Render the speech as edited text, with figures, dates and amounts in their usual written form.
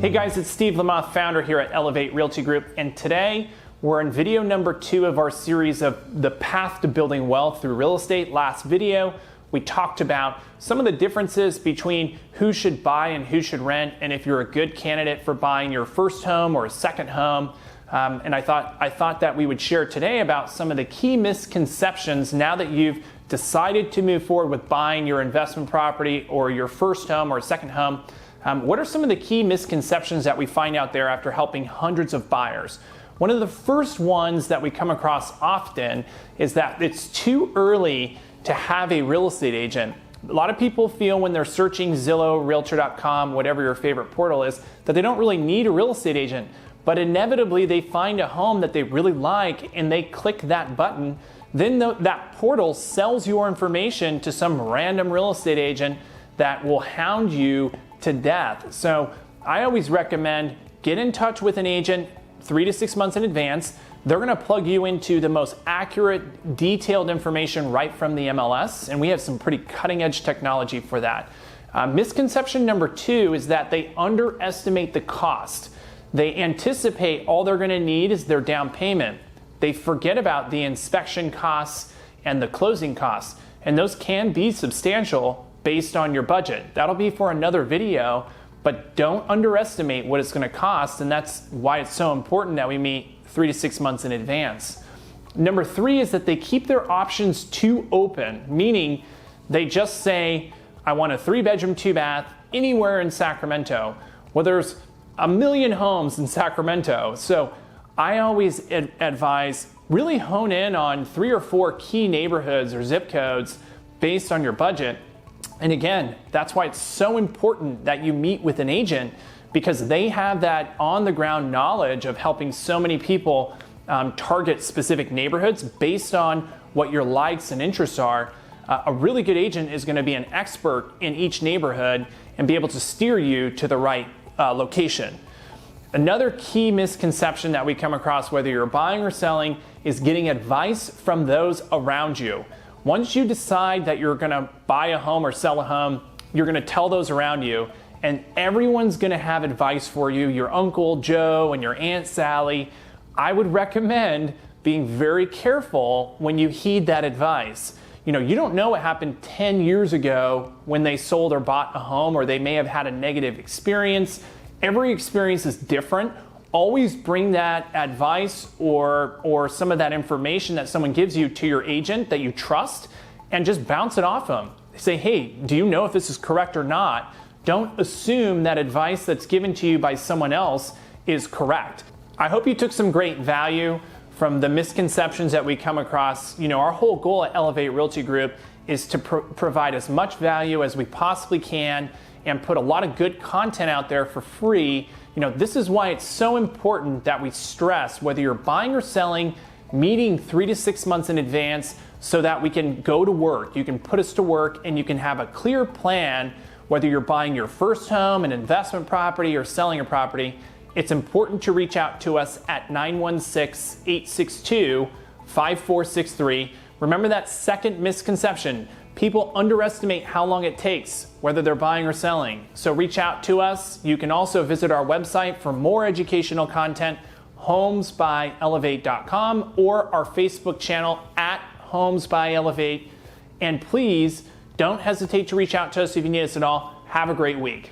Hey guys, it's Steve Lamothe, founder here at Elevate Realty Group, and today we're in video number 2 of our series of the path to building wealth through real estate. Last video, we talked about some of the differences between who should buy and who should rent, and if you're a good candidate for buying your first home or a second home. And I thought that we would share today about some of the key misconceptions now that you've decided to move forward with buying your investment property or your first home or a second home. What are some of the key misconceptions that we find out there after helping hundreds of buyers? One of the first ones that we come across often is that it's too early to have a real estate agent. A lot of people feel when they're searching Zillow, Realtor.com, whatever your favorite portal is, that they don't really need a real estate agent. But inevitably they find a home that they really like and they click that button. Then that portal sells your information to some random real estate agent that will hound you to death. So I always recommend get in touch with an agent 3 to 6 months in advance. They're gonna plug you into the most accurate, detailed information right from the MLS, and we have some pretty cutting edge technology for that. Misconception number 2 is that they underestimate the cost. They anticipate all they're gonna need is their down payment. They forget about the inspection costs and the closing costs, and those can be substantial based on your budget. That'll be for another video, but don't underestimate what it's gonna cost, and that's why it's so important that we meet 3 to 6 months in advance. Number 3 is that they keep their options too open, meaning they just say, I want a 3-bedroom, 2-bath anywhere in Sacramento. Well, there's a million homes in Sacramento. So I always advise really hone in on 3 or 4 key neighborhoods or zip codes based on your budget. And again, that's why it's so important that you meet with an agent, because they have that on the ground knowledge of helping so many people target specific neighborhoods based on what your likes and interests are. A really good agent is going to be an expert in each neighborhood and be able to steer you to the right location. Another key misconception that we come across, whether you're buying or selling, is getting advice from those around you. Once you decide that you're gonna buy a home or sell a home, you're gonna tell those around you, and everyone's gonna have advice for you, your Uncle Joe and your Aunt Sally. I would recommend being very careful when you heed that advice. You know, you don't know what happened 10 years ago when they sold or bought a home, or they may have had a negative experience. Every experience is different. Always bring that advice or some of that information that someone gives you to your agent that you trust, and just bounce it off them. Say, hey, do you know if this is correct or not? Don't assume that advice that's given to you by someone else is correct. I hope you took some great value from the misconceptions that we come across. You know, our whole goal at Elevate Realty Group is to provide as much value as we possibly can and put a lot of good content out there for free. You know, this is why it's so important that we stress, whether you're buying or selling, meeting 3 to 6 months in advance so that we can go to work. You can put us to work and you can have a clear plan, whether you're buying your first home, an investment property, or selling a property. It's important to reach out to us at 916-862-5463. Remember that second misconception. People underestimate how long it takes, whether they're buying or selling. So reach out to us. You can also visit our website for more educational content, homesbyelevate.com, or our Facebook channel at Homes by Elevate. And please don't hesitate to reach out to us if you need us at all. Have a great week.